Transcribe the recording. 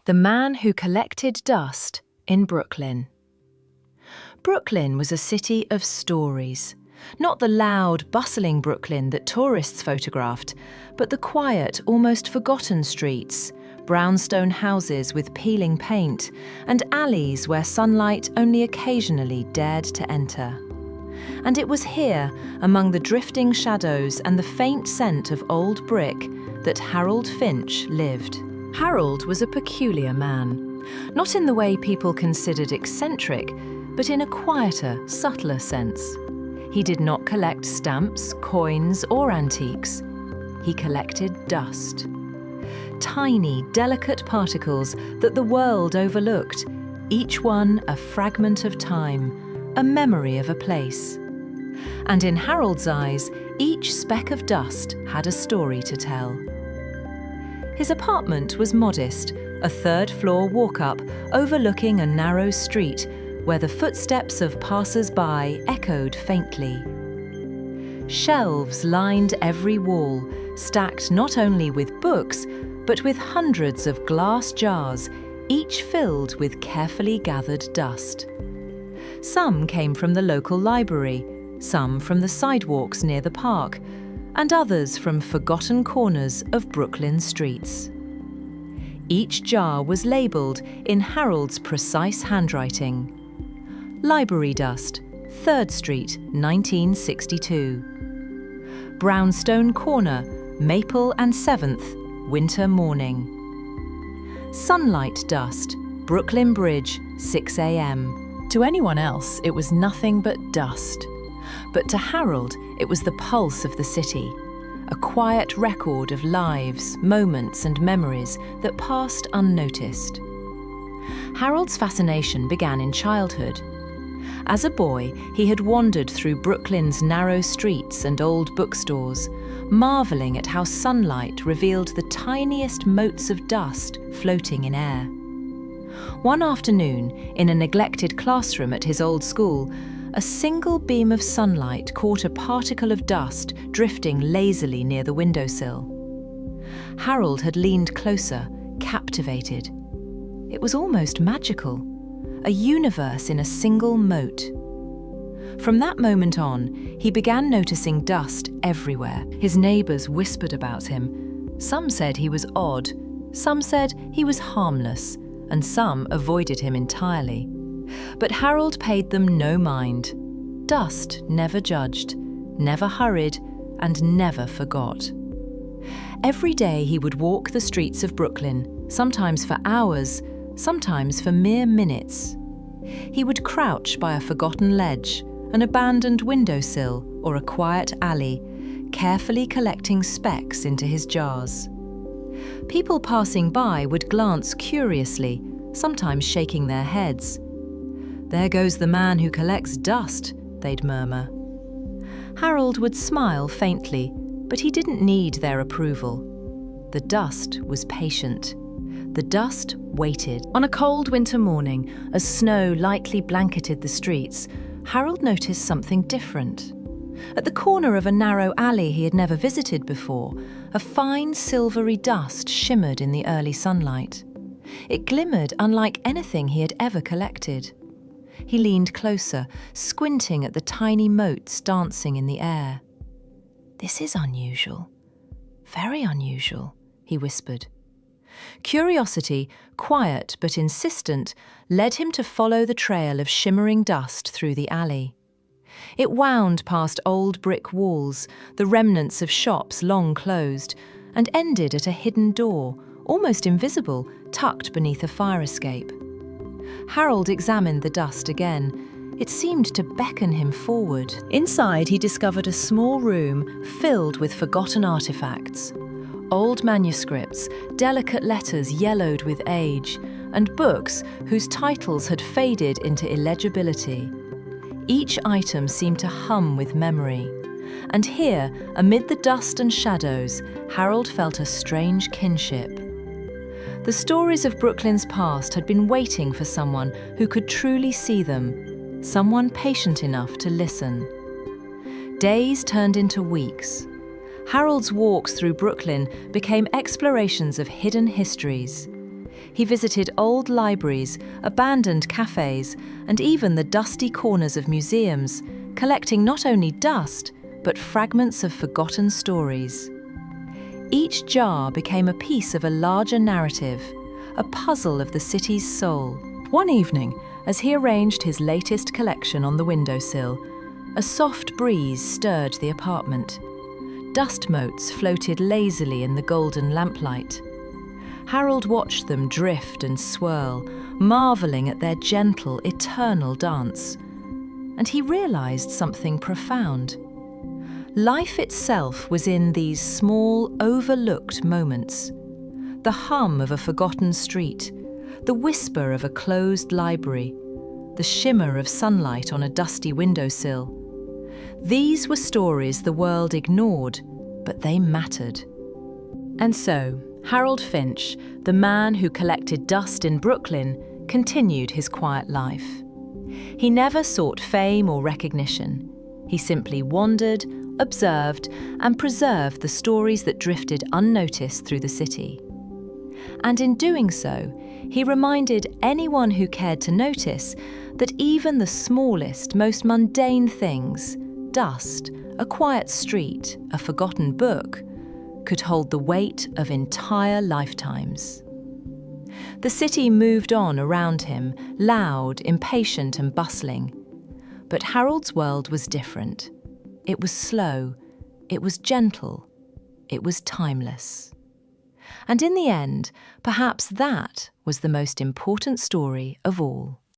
The Man Who Collected Dust in Brooklyn. Brooklyn was a city of stories. Not the loud, bustling Brooklyn that tourists photographed, but the quiet, almost forgotten streets, brownstone houses with peeling paint, and alleys where sunlight only occasionally dared to enter. And it was here, among the drifting shadows and the faint scent of old brick, that Harold Finch lived. Harold was a peculiar man, not in the way people considered eccentric, but in a quieter, subtler sense. He did not collect stamps, coins, or antiques. He collected dust. Tiny, delicate particles that the world overlooked, each one a fragment of time, a memory of a place. And in Harold's eyes, each speck of dust had a story to tell. His apartment was modest, a third-floor walk-up overlooking a narrow street where the footsteps of passers-by echoed faintly. Shelves lined every wall, stacked not only with books, but with hundreds of glass jars, each filled with carefully gathered dust. Some came from the local library, some from the sidewalks near the park, and others from forgotten corners of Brooklyn streets. Each jar was labelled in Harold's precise handwriting. Library dust, 3rd Street, 1962. Brownstone Corner, Maple and 7th, winter morning. Sunlight dust, Brooklyn Bridge, 6 a.m. To anyone else, it was nothing but dust. But to Harold, it was the pulse of the city, a quiet record of lives, moments and memories that passed unnoticed. Harold's fascination began in childhood. As a boy, he had wandered through Brooklyn's narrow streets and old bookstores, marvelling at how sunlight revealed the tiniest motes of dust floating in air. One afternoon, in a neglected classroom at his old school, a single beam of sunlight caught a particle of dust drifting lazily near the windowsill. Harold had leaned closer, captivated. It was almost magical, a universe in a single mote. From that moment on, he began noticing dust everywhere. His neighbours whispered about him. Some said he was odd, some said he was harmless, and some avoided him entirely. But Harold paid them no mind. Dust never judged, never hurried, and never forgot. Every day he would walk the streets of Brooklyn, sometimes for hours, sometimes for mere minutes. He would crouch by a forgotten ledge, an abandoned windowsill, or a quiet alley, carefully collecting specks into his jars. People passing by would glance curiously, sometimes shaking their heads. "There goes the man who collects dust," they'd murmur. Harold would smile faintly, but he didn't need their approval. The dust was patient. The dust waited. On a cold winter morning, as snow lightly blanketed the streets, Harold noticed something different. At the corner of a narrow alley he had never visited before, a fine silvery dust shimmered in the early sunlight. It glimmered unlike anything he had ever collected. He leaned closer, squinting at the tiny motes dancing in the air. "This is unusual. Very unusual," he whispered. Curiosity, quiet but insistent, led him to follow the trail of shimmering dust through the alley. It wound past old brick walls, the remnants of shops long closed, and ended at a hidden door, almost invisible, tucked beneath a fire escape. Harold examined the dust again. It seemed to beckon him forward. Inside, he discovered a small room filled with forgotten artifacts. Old manuscripts, delicate letters yellowed with age, and books whose titles had faded into illegibility. Each item seemed to hum with memory. And here, amid the dust and shadows, Harold felt a strange kinship. The stories of Brooklyn's past had been waiting for someone who could truly see them, someone patient enough to listen. Days turned into weeks. Harold's walks through Brooklyn became explorations of hidden histories. He visited old libraries, abandoned cafes, and even the dusty corners of museums, collecting not only dust, but fragments of forgotten stories. Each jar became a piece of a larger narrative, a puzzle of the city's soul. One evening, as he arranged his latest collection on the windowsill, a soft breeze stirred the apartment. Dust motes floated lazily in the golden lamplight. Harold watched them drift and swirl, marvelling at their gentle, eternal dance. And he realised something profound. Life itself was in these small, overlooked moments. The hum of a forgotten street, the whisper of a closed library, the shimmer of sunlight on a dusty windowsill. These were stories the world ignored, but they mattered. And so, Harold Finch, the man who collected dust in Brooklyn, continued his quiet life. He never sought fame or recognition. He simply wandered, observed, and preserved the stories that drifted unnoticed through the city. And in doing so, he reminded anyone who cared to notice that even the smallest, most mundane things, dust, a quiet street, a forgotten book, could hold the weight of entire lifetimes. The city moved on around him, loud, impatient, and bustling. But Harold's world was different. It was slow, it was gentle, it was timeless. And in the end, perhaps that was the most important story of all.